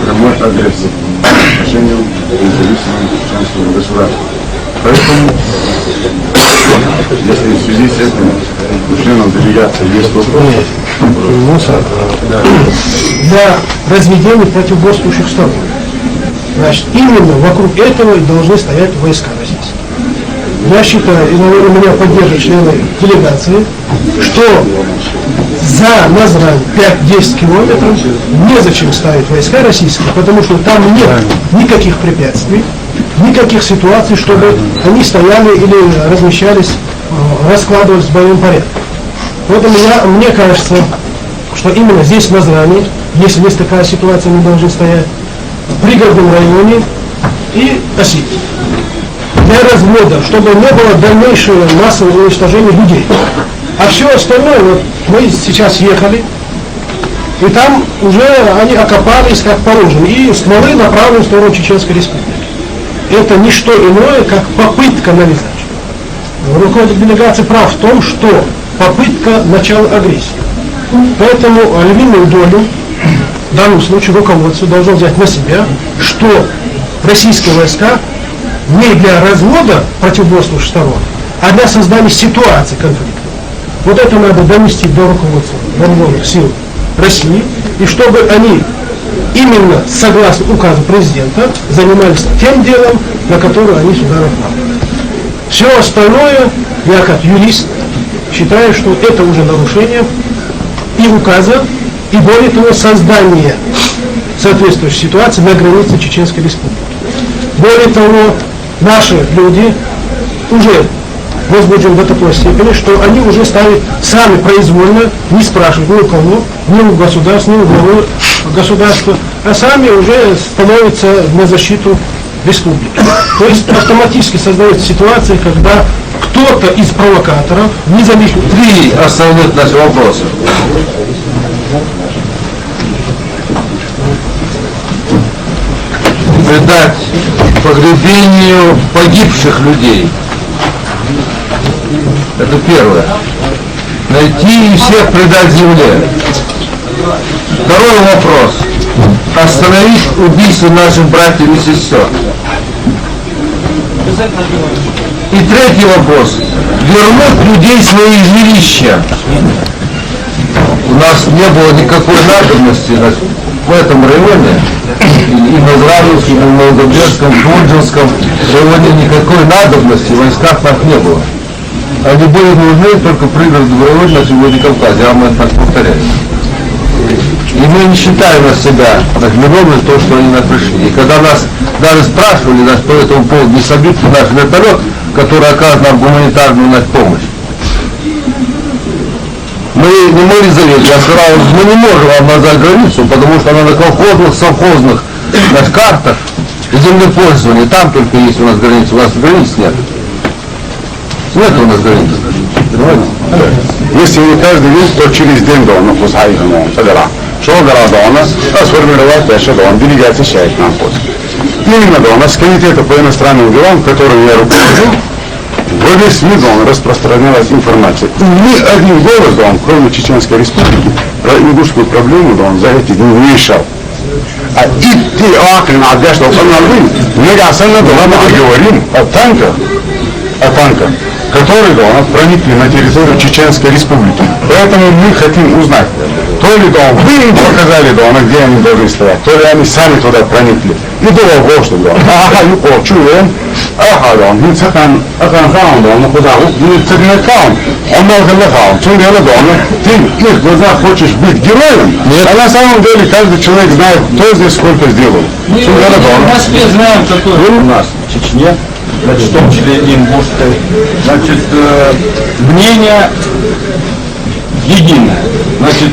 прямой агрессии по отношению к независимому чеченскому государству. Поэтому, если в связи с этим у членов делегации есть вопросы, для разведения противоборствующих сторон. Значит, именно вокруг этого и должны стоять войска российские. Я считаю, и, наверное, меня поддержат члены делегации, что за Назрань 5-10 километров незачем ставить войска российские, потому что там нет никаких препятствий, никаких ситуаций, чтобы они стояли или размещались, раскладывались в боевом порядке. Поэтому мне кажется, что именно здесь, в Назране, если есть такая ситуация, они должны стоять в пригородном районе и Осетии. Для развода, чтобы не было дальнейшего массового уничтожения людей. А все остальное, вот мы сейчас ехали, и там уже они окопались как положено, и стволы направлены в сторону Чеченской Республики. Это не что иное, как попытка навязать. Руководитель делегации прав в том, что попытка начала агрессии. Поэтому львиную долю, в данном случае руководство должно взять на себя, что российские войска не для развода противоборствующих сторон, а для создания ситуации конфликта. Вот это надо донести до руководства вооруженных сил России, и чтобы они именно согласно указу президента занимались тем делом, на которое они сюда направлены. Все остальное, я как юрист считаю, что это уже нарушение и указа, и более того, создание соответствующей ситуации на границе Чеченской Республики. Более того, наши люди уже возбуждены до такой степени, что они уже ставят сами произвольно, не спрашивают ни у кого, ни у государства, ни у главы государства, а сами уже становятся на защиту республики. То есть автоматически создается ситуация, когда кто-то из провокаторов, независимо... Три основных наших вопроса. Придать погребению погибших людей. Это первое. Найти и всех предать земле. Второй вопрос. Остановить убийство наших братьев и сестер. И третий вопрос. Вернуть людей в свои жилища. У нас не было никакой надобности в этом районе, и в Назрановском, и в Новогоберском, в Фунджинском районе никакой надобности в войсках так не было. Они были нужны только в пригородном районе на сегодня Кавказе, а мы так повторяем. И мы не считаем себя виновными в том, что они нас пришли. И когда нас даже спрашивали нас по этому поводу, не собьют ли наш вертолет, который оказывает нам гуманитарную помощь. Мы не могли заверить, я сказал, мы не можем вам назвать границу, потому что она на колхозных, совхозных картах землепользования, там только есть у нас граница, у нас границ нет. Нет у нас границ. если не каждый день, то через день дома пускаем федерал. Что Дона сформировать дальше Дон, делегация шесть на пост. Именно Дона с комитета по иностранным делам, которым я руковожу, во весь мир распространялась информация. И ни один голос Дон, кроме Чеченской Республики, про ингушскую проблему Дон за эти дни не решал. А идти акрин отдашь, что мы говорим о танках, которые проникли на территорию Чеченской Республики. Поэтому мы хотим узнать, то ли вы им показали, где они должны стоять, то ли они сами туда проникли. И было что чуем, ты их глаза хочешь быть героем, а на самом деле каждый человек знает, кто здесь сколько сделал. Мы в Москве знаем, какой у нас в Чечне, значит, в том числе и ингушской, значит, мнение единое. Значит,